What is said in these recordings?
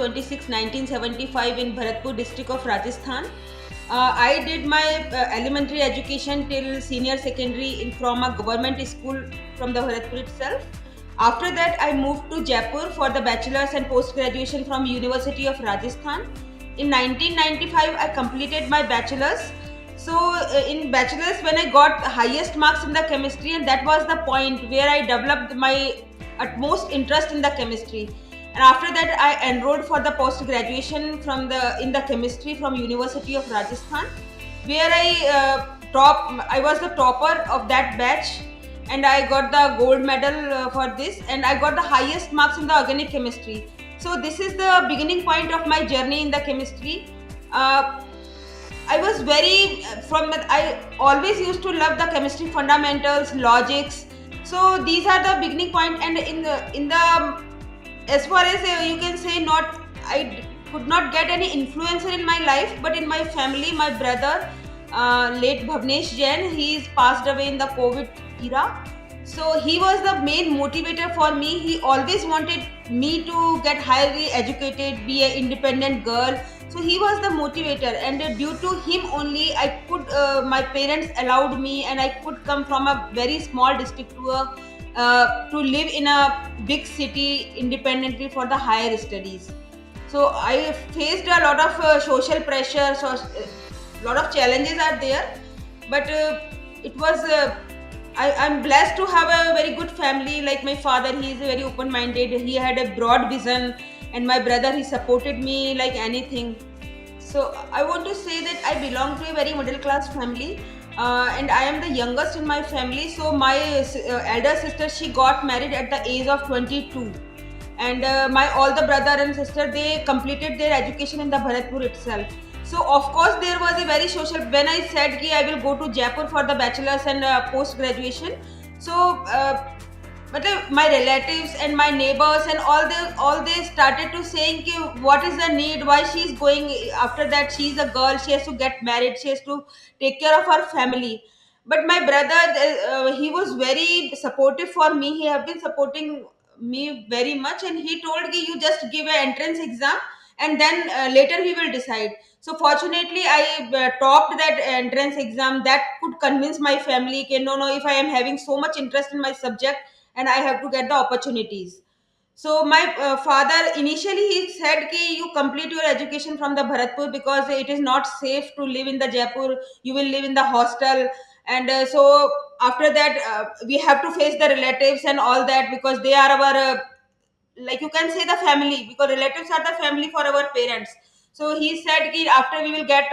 26, 1975 in Bharatpur district of Rajasthan. I did my elementary education till senior secondary from a government school from the Bharatpur itself. After that, I moved to Jaipur for the bachelor's and post graduation from University of Rajasthan. In 1995, I completed my bachelor's. So, in bachelor's, when I got highest marks in the chemistry, and that was the point where I developed my utmost interest in the chemistry. And after that, I enrolled for the post graduation from the in the chemistry from University of Rajasthan, where I was the topper of that batch, and I got the gold medal for this, and I got the highest marks in the organic chemistry. So this is the beginning point of my journey in the chemistry. uh, I was very from I always used to love the chemistry fundamentals, logics. So these are the beginning point, and in the as far as you can say, not could not get any influencer in my life, but in my family, my brother, late Bhavnesh Jain, he is passed away in the COVID era. So he was the main motivator for me. He always wanted me to get highly educated, be an independent girl. So he was the motivator, and due to him only I could my parents allowed me, and I could come from a very small district to live in a big city independently for the higher studies. So I faced a lot of social pressure, so a lot of challenges are there, but it was I'm blessed to have a very good family. Like my father, he is very open minded, he had a broad vision, and my brother, he supported me like anything. So I want to say that I belong to a very middle class family, and I am the youngest in my family. So my elder sister, she got married at the age of 22, and my all the brother and sister, they completed their education in the Bharatpur itself. So of course there was a very social. When I said ki I will go to Jaipur for the bachelor's and post graduation, so my relatives and my neighbors and all they started to saying ki what is the need, why she is going. After that, she is a girl, she has to get married, she has to take care of her family. But my brother, he was very supportive for me, he have been supporting me very much, and he told me you just give an entrance exam, and then later we will decide. So fortunately I topped that entrance exam. That could convince my family कि no, no, if I am having so much interest in my subject, and I have to get the opportunities. So my father initially, he said कि you complete your education from the Bharatpur, because it is not safe to live in the Jaipur, you will live in the hostel. And so after that, we have to face the relatives and all that, because they are our like you can say the family, because relatives are the family for our parents. So he said ki after we will get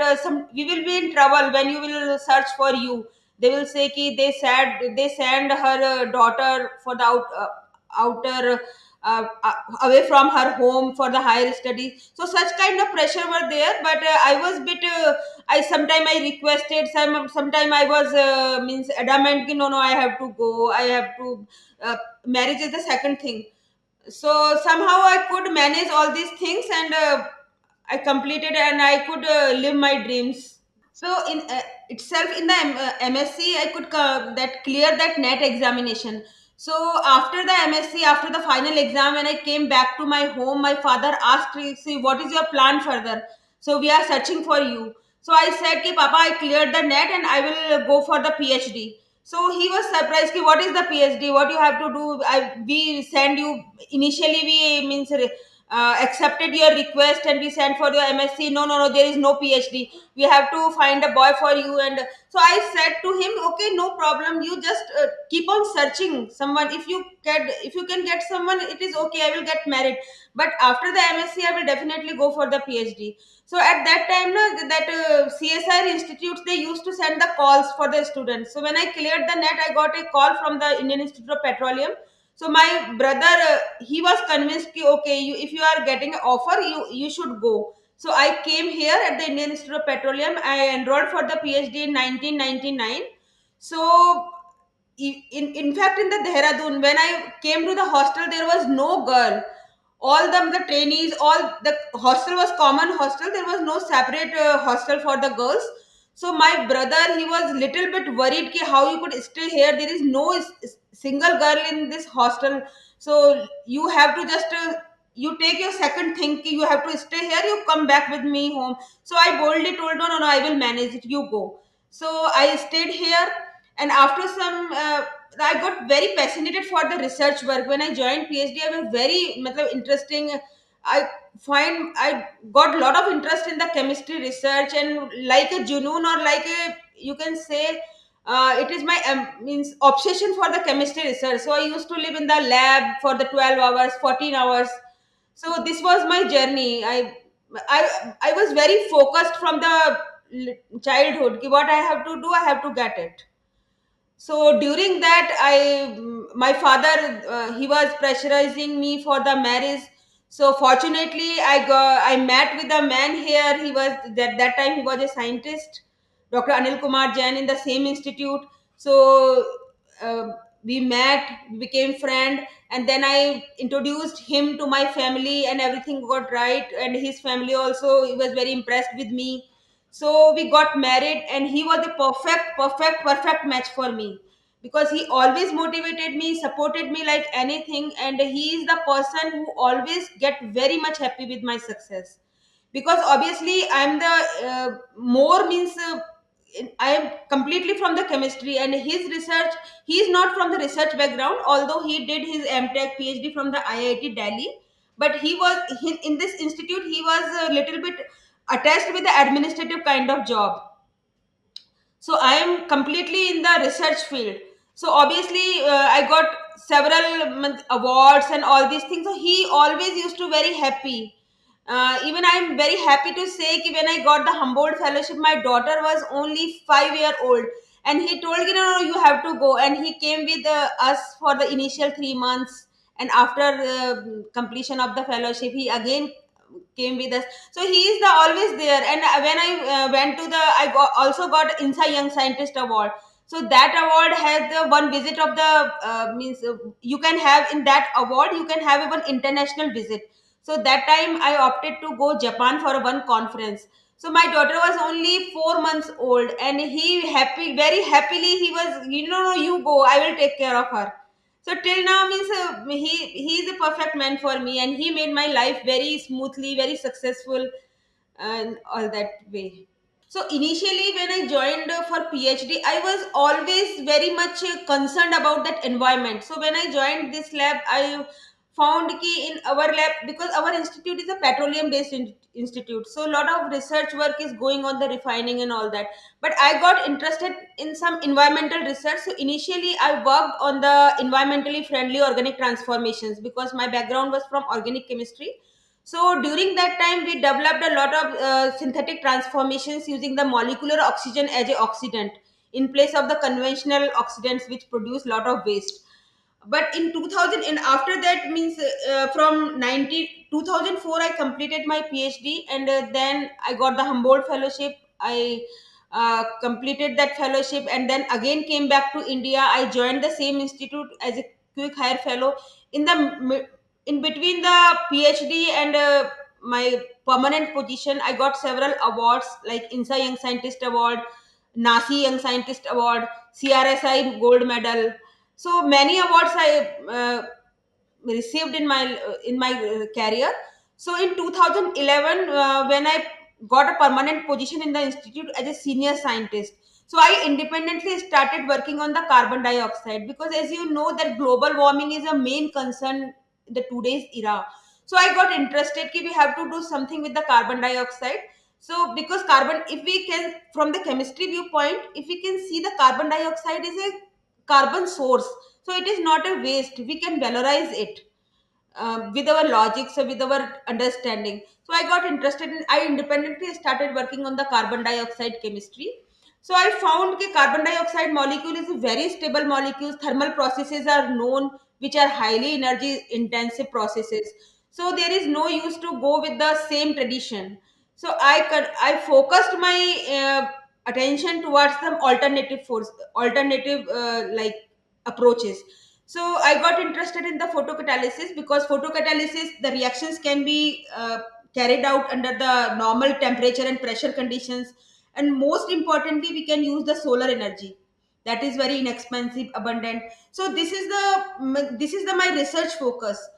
we will be in trouble when you will search for you. They will say ki they send her daughter for the outer away from her home for the higher studies. So such kind of pressure were there, but I was bit I sometime I requested, sometime I was means adamant ki no, no, I have to go, I have to marriage is the second thing. So somehow I could manage all these things, and I completed, and I could live my dreams. So in itself, in the MSc, I could that clear that net examination. So after the MSc, after the final exam, when I came back to my home, my father asked me, see, what is your plan further? So we are searching for you. So I said ki papa, I cleared the net and I will go for the PhD. So he was surprised ki what is the PhD, what you have to do. We send you, initially we means accepted your request and we sent for your MSc. No, no, no, there is no PhD, we have to find a boy for you. And so I said to him, okay, no problem, you just keep on searching someone. If you can get someone, it is okay, I will get married. But after the MSc, I will definitely go for the PhD. So at that time, na, that CSIR institutes, they used to send the calls for the students. So when I cleared the net, I got a call from the Indian Institute of Petroleum. So my brother, he was convinced ki okay, if you are getting an offer, you should go. So I came here at the Indian Institute of Petroleum. I enrolled for the PhD in 1999. So in fact, in the Dehradun, when I came to the hostel, there was no girl. All the trainees, all the hostel was common hostel. There was no separate hostel for the girls. So my brother, he was little bit worried ki how you could stay here. There is no single girl in this hostel. So you have to just you take your second thinking, you have to stay here, you come back with me home. So I boldly told, no, no, no, I will manage it, you go. So I stayed here. And after some I got very fascinated for the research work. When I joined PhD, I was very interesting. I I got a lot of interest in the chemistry research, and like a junoon, or like a, you can say, it is my means obsession for the chemistry research. So I used to live in the lab for the 12 hours, 14 hours. So this was my journey. I was very focused from the childhood. Ki what I have to do, I have to get it. So during that, my father, he was pressurizing me for the marriage. So fortunately, I met with a man here. He was, that time he was a scientist, Dr. Anil Kumar Jain, in the same institute. So we met, we became friend, and then I introduced him to my family, and everything got right. And his family also, he was very impressed with me. So we got married, and he was the perfect match for me, because he always motivated me, supported me like anything, and he is the person who always get very much happy with my success. Because obviously I'm the more means I am completely from the chemistry, and his research, he is not from the research background, although he did his MTech PhD from the IIT Delhi. But in this institute, he was a little bit attached with the administrative kind of job. So I am completely in the research field. So obviously I got several awards and all these things. So he always used to very happy. Even I'm very happy to say ki when I got the Humboldt fellowship, my daughter was only 5 year old, and he told, you know, you have to go. And he came with us for the initial 3 months. And after completion of the fellowship, he again came with us. So he is the always there. And when I went to the, also got INSA Young Scientist Award. So that award has the one visit of the means you can have in that award, you can have one international visit. So that time I opted to go Japan for one conference. So my daughter was only 4 months old, and he happy, very happily, he was, you know, no, you go, I will take care of her. So till now means he is a perfect man for me, and he made my life very smoothly, very successful, and all that way. So initially, when I joined for PhD, I was always very much concerned about that environment. So when I joined this lab, I found key in our lab, because our institute is a petroleum based institute. So a lot of research work is going on the refining and all that. But I got interested in some environmental research. So initially, I worked on the environmentally friendly organic transformations, because my background was from organic chemistry. So during that time, we developed a lot of synthetic transformations using the molecular oxygen as a oxidant in place of the conventional oxidants which produce lot of waste. But in 2000, and after that means from 2004, I completed my PhD, and then I got the Humboldt fellowship. I completed that fellowship, and then again came back to India. I joined the same institute as a quick hire fellow. In the in between the PhD and my permanent position, I got several awards like INSA Young Scientist Award, NASI Young Scientist Award, CRSI Gold Medal. So many awards I received in my career. So in 2011, when I got a permanent position in the institute as a senior scientist, so I independently started working on the carbon dioxide, because as you know that global warming is a main concern in the today's era. So I got interested कि we have to do something with the carbon dioxide. So because carbon, if we can, from the chemistry viewpoint, if we can see, the carbon dioxide is a carbon source. So it is not a waste, we can valorize it with our logic, so with our understanding. So I got interested in, I independently started working on the carbon dioxide chemistry. So I found that carbon dioxide molecule is a very stable molecule. Thermal processes are known, which are highly energy intensive processes. So there is no use to go with the same tradition. So I focused my attention towards some alternative force, alternative like approaches. So I got interested in the photocatalysis, because photocatalysis, the reactions can be carried out under the normal temperature and pressure conditions. And most importantly, we can use the solar energy, that is very inexpensive, abundant. So this is the my research focus.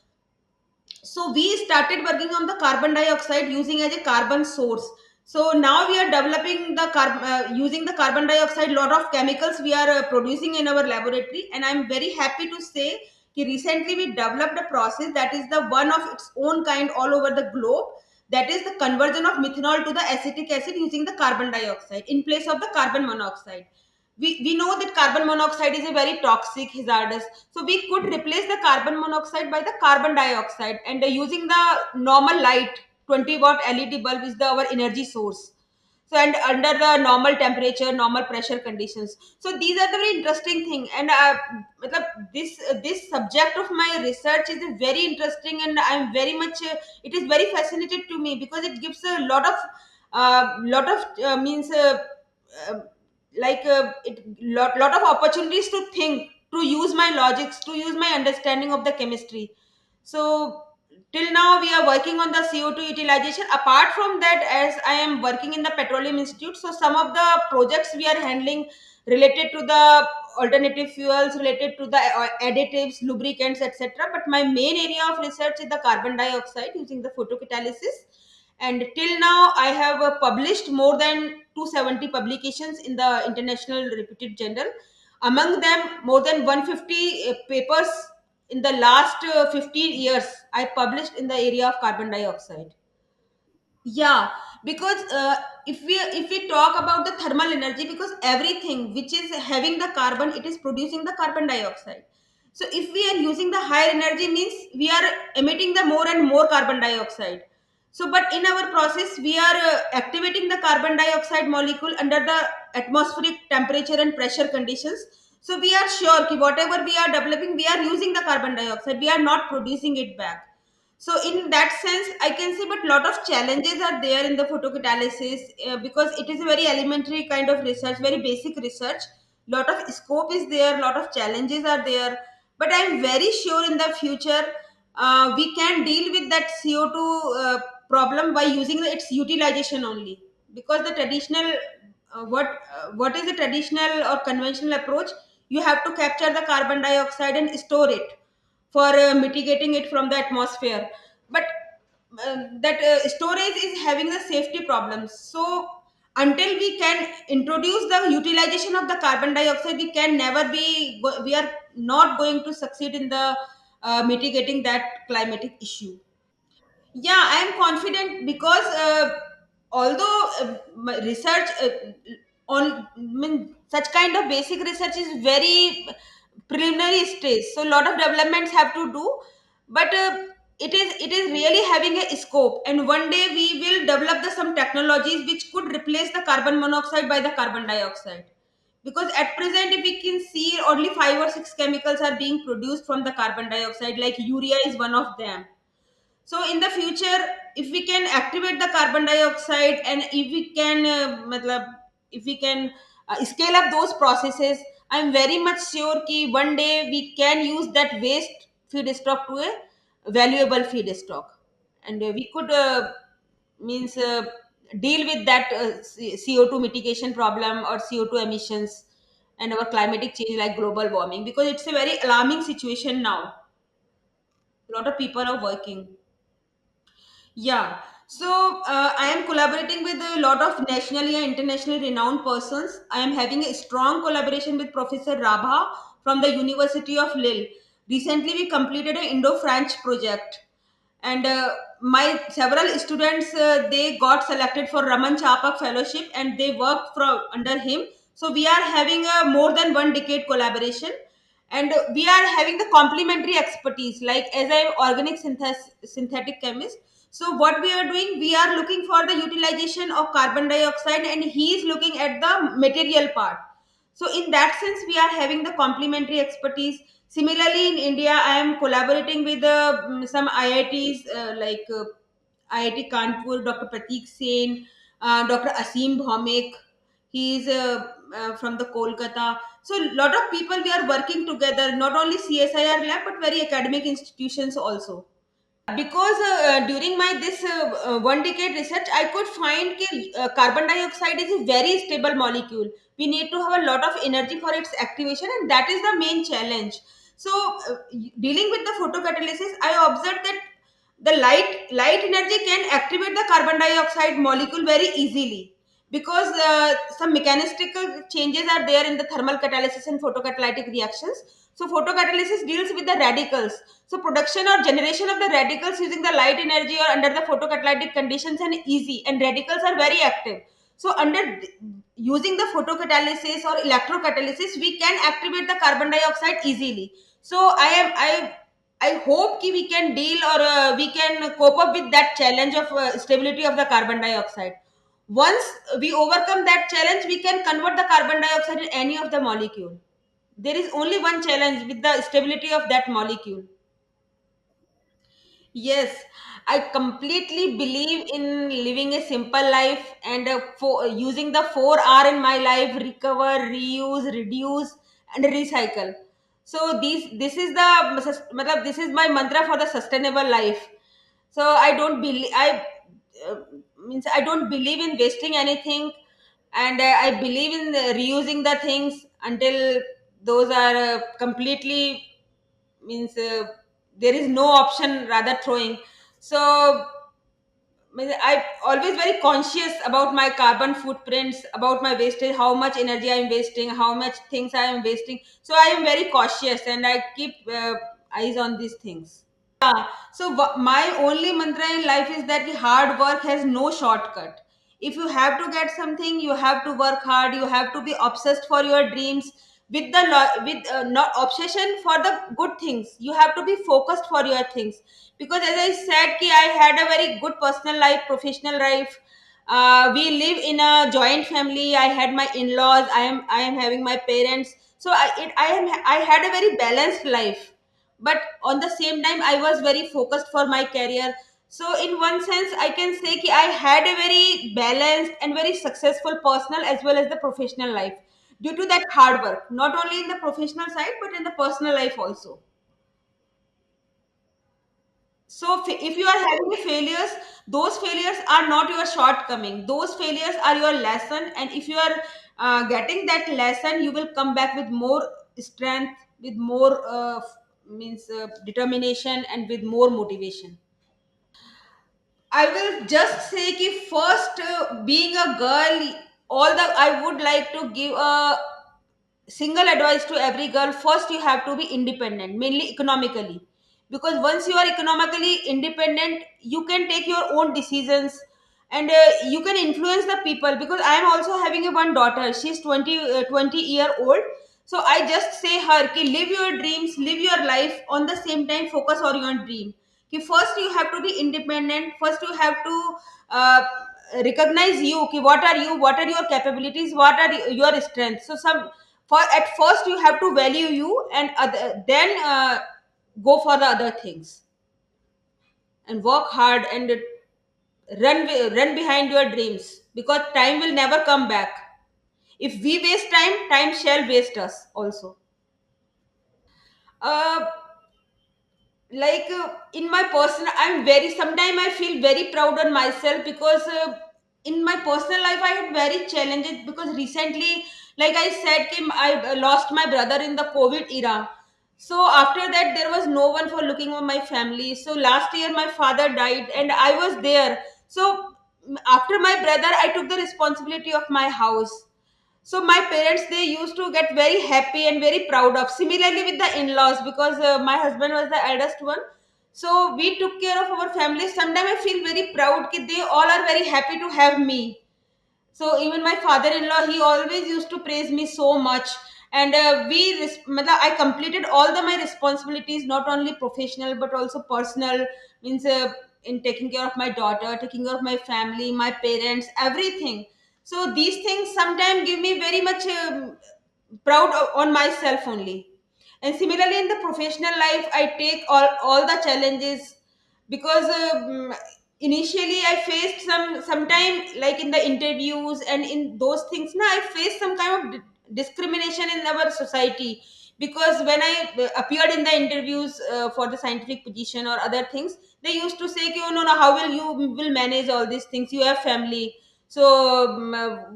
So we started working on the carbon dioxide using as a carbon source. So now we are developing the using the carbon dioxide, lot of chemicals we are producing in our laboratory, and I'm very happy to say कि recently we developed a process that is the one of its own kind all over the globe, that is the conversion of methanol to the acetic acid using the carbon dioxide in place of the carbon monoxide. We know that carbon monoxide is a very toxic, hazardous. So we could replace the carbon monoxide by the carbon dioxide, and using the normal light, 20-watt LED bulb is our energy source. So and under the normal temperature, normal pressure conditions. So these are the very interesting thing. And matlab, this subject of my research is a very interesting, and I'm very much it is very fascinated to me because it gives a lot of means uh, lot of opportunities to think, to use my logics, to use my understanding of the chemistry. So till now we are working on the CO2 utilization. Apart from that, as I am working in the petroleum institute, so some of the projects we are handling related to the alternative fuels, related to the additives, lubricants, etc. But my main area of research is the carbon dioxide using the photocatalysis. And till now I have published more than 270 publications in the international reputed journal. Among them, more than 150 papers in the last 15 years I published in the area of carbon dioxide. Yeah, because if we talk about the thermal energy, because everything which is having the carbon, it is producing the carbon dioxide. So if we are using the higher energy, means we are emitting the more and more carbon dioxide. So but in our process we are activating the carbon dioxide molecule under the atmospheric temperature and pressure conditions. So we are sure that whatever we are developing, we are using the carbon dioxide, we are not producing it back. So in that sense I can say, but lot of challenges are there in the photocatalysis, because it is a very elementary kind of research, very basic research. Lot of scope is there, lot of challenges are there. But I'm very sure in the future we can deal with that CO2 problem by using its utilization only. Because the traditional what is the traditional or conventional approach, you have to capture the carbon dioxide and store it for mitigating it from the atmosphere. But that storage is having the safety problems. So until we can introduce the utilization of the carbon dioxide, we can never we are not going to succeed in the mitigating that climatic issue. Yeah, I am confident because although my research on such kind of basic research is very preliminary stage, so a lot of developments have to do. But it is really having a scope, and one day we will develop some technologies which could replace the carbon monoxide by the carbon dioxide. Because at present if we can see, only 5 or 6 chemicals are being produced from the carbon dioxide, like urea is one of them. So in the future, if we can activate the carbon dioxide, and if we can if we can scale up those processes, I'm very much sure कि one day we can use that waste feedstock to a valuable feedstock. And we could means deal with that CO2 mitigation problem or CO2 emissions and our climatic change like global warming, because it's a very alarming situation now. A lot of people are working. Yeah. So I am collaborating with a lot of nationally and internationally renowned persons. I am having a strong collaboration with Professor Rabha from the University of Lille. Recently, we completed an Indo-French project, and my several students they got selected for Raman Chapak Fellowship, and they worked from under him. So we are having a more than 1 decade collaboration, and we are having the complementary expertise. Like as I am organic synthetic chemist, so what we are doing, we are looking for the utilization of carbon dioxide, and he is looking at the material part. So in that sense, we are having the complementary expertise. Similarly, in India, I am collaborating with some IITs IIT Kanpur, Dr. Pratik Sen, Dr. Asim Bhaumik. He is from the Kolkata. So a lot of people we are working together, not only CSIR lab but very academic institutions also. Because during my this 1 decade research I could find that carbon dioxide is a very stable molecule. We need to have a lot of energy for its activation, and that is the main challenge. So dealing with the photocatalysis, I observed that the light energy can activate the carbon dioxide molecule very easily, because some mechanical changes are there in the thermal catalysis and photocatalytic reactions. So photocatalysis deals with the radicals. So production or generation of the radicals using the light energy or under the photocatalytic conditions and easy, and radicals are very active. So using the photocatalysis or electrocatalysis, we can activate the carbon dioxide easily. So I hope ki we can deal, or we can cope up with that challenge of stability of the carbon dioxide. Once we overcome that challenge, we can convert the carbon dioxide in any of the molecule. There is only one challenge with the stability of that molecule. Yes, I completely believe in living a simple life, and using the 4R in my life: recover, reuse, reduce, and recycle. So this is the this is my mantra for the sustainable life. So I don't believe uh, means I don't believe in wasting anything, and I believe in reusing the things until those are completely, means there is no option rather throwing. So I always very conscious about my carbon footprints, about my wastage, how much energy I am wasting, how much things I am wasting. So I am very cautious, and I keep eyes on these things. Yeah. So my only mantra in life is that the hard work has no shortcut. If you have to get something, you have to work hard. You have to be obsessed for your dreams with with not obsession for the good things. You have to be focused for your things, because as I said, ki I had a very good personal life, professional life. We live in a joint family. I had my in-laws. I am having my parents. So I had a very balanced life, but on the same time I was very focused for my career. So in one sense I can say ki I had a very balanced and very successful personal as well as the professional life, due to that hard work, not only in the professional side but in the personal life also. So if you are having failures, those failures are not your shortcoming, those failures are your lesson. And if you are getting that lesson, you will come back with more strength, with more means determination, and with more motivation. I will just say ki first, being a girl, all the I would like to give a single advice to every girl: first you have to be independent, mainly economically, because once you are economically independent, you can take your own decisions, and you can influence the people. Because I am also having a one daughter, she's 20 year old. So I just say her ki live your dreams, live your life, on the same time focus on your dream. Ki first you have to be independent, first you have to uh, recognize you ki what are your capabilities, what are your strengths. So some, for at first you have to value you, and then go for the other things, and work hard, and run behind your dreams, because time will never come back. If we waste time, time shall waste us also. uh, in my personal, I'm very, sometimes I feel very proud on myself, because in my personal life I had very challenges, because recently, like I said, I lost my brother in the COVID era. So after that there was no one for looking on my family. So last year my father died and I was there. So after my brother I took the responsibility of my house. So my parents, they used to get very happy and very proud of. Similarly with the in-laws, because my husband was the eldest one. So we took care of our family. Sometimes I feel very proud that they all are very happy to have me. So even my father-in-law, he always used to praise me so much. And I completed all my responsibilities, not only professional but also personal. Means in taking care of my daughter, taking care of my family, my parents, everything. So these things sometimes give me very much proud on myself only. And similarly in the professional life, I take all the challenges, because initially I faced sometime, like in the interviews and in those things, now I faced some kind of discrimination in our society. Because when I appeared in the interviews for the scientific position or other things, they used to say, oh no, no, how will you will manage all these things, you have family. So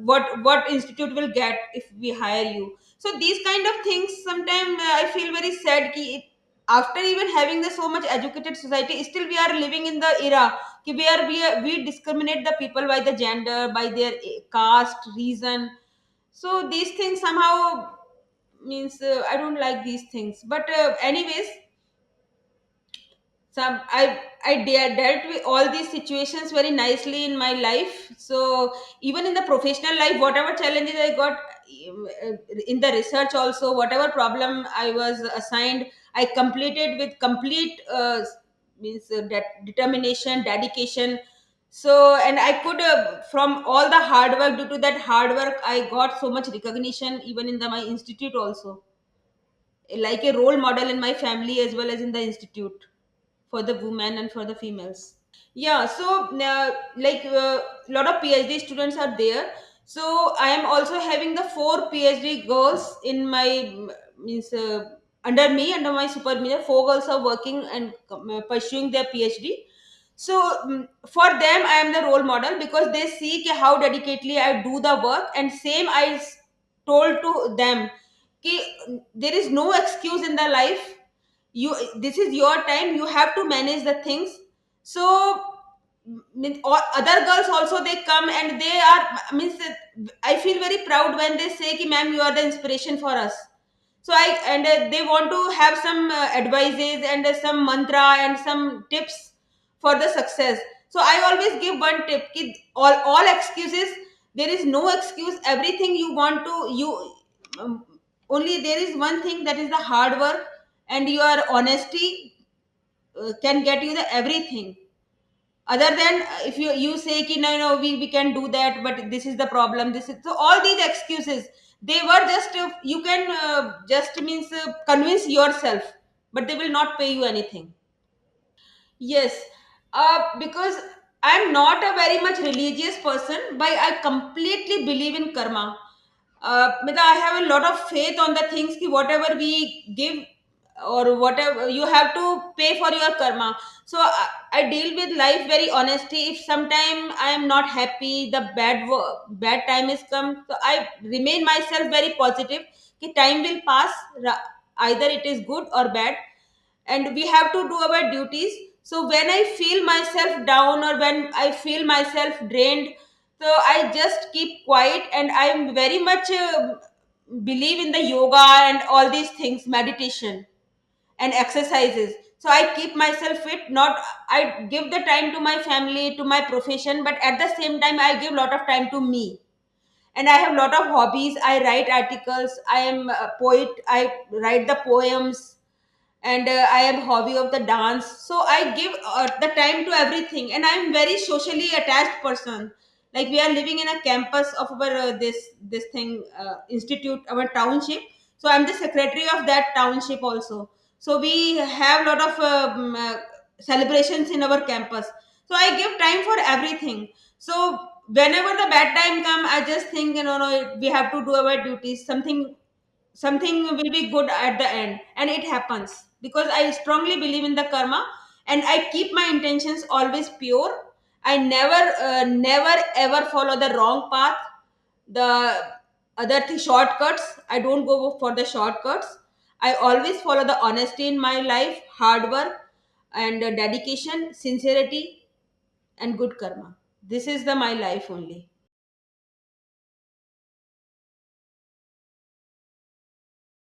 what institute will get if we hire you? So these kind of things sometimes I feel very sad ki, after even having the so much educated society, still we are living in the era where we discriminate the people by the gender, by their caste, reason. So these things somehow means I don't like these things. But anyways, some dealt with all these situations very nicely in my life. So even in the professional life, whatever challenges I got, in the research also, whatever problem I was assigned, I completed with complete means determination, dedication. So and I could from all the hard work, due to that hard work I got so much recognition even in my institute also, like a role model in my family as well as in the institute, for the women and for the females. Yeah, so like lot of PhD students are there. So I am also having the four PhD girls in my means under me, under my supervision. Four girls are working and pursuing their PhD. So for them I am the role model, because they see कि how dedicatedly I do the work, and same told to them कि there is no excuse in the life. You, this is your time, you have to manage the things. So or other girls also, they come and they are means I feel very proud when they say ki ma'am, you are the inspiration for us. So I and they want to have some advices and some mantra and some tips for the success. So I always give one tip ki all excuses, there is no excuse. Everything you want to you um, only there is one thing, that is the hard work and your honesty can get you the everything. Other than if you say ki no, no, we can do that, but this is the problem, this is, so all these excuses, they were just you can just means convince yourself, but they will not pay you anything. Yes, because I'm not a very much religious person, but I completely believe in karma. Mita, I have a lot of faith on the things ki whatever we give or whatever you have to pay for your karma. So I deal with life very honesty. If sometime I am not happy, the bad time is come, so I remain myself very positive. Ki time will pass, either it is good or bad, and we have to do our duties. So when I feel myself down or when I feel myself drained, so I just keep quiet, and I am very much believe in the yoga and all these things, meditation and exercises. So I keep myself fit, not I give the time to my family, to my profession, but at the same time I give lot of time to me. And I have lot of hobbies. I write articles, I am a poet, I write the poems, and I am hobby of the dance. So I give the time to everything, and I am very socially attached person. Like we are living in a campus of our this thing institute, our township. So I'm the secretary of that township also. So we have lot of celebrations in our campus. So I give time for everything. So whenever the bad time come, I just think, no, we have to do our duties. Something will be good at the end, and it happens because I strongly believe in the karma, and I keep my intentions always pure. I never ever follow the wrong path, the other thing, shortcuts. I don't go for the shortcuts. I always follow the honesty in my life, hard work, and dedication, sincerity, and good karma. This is the my life only.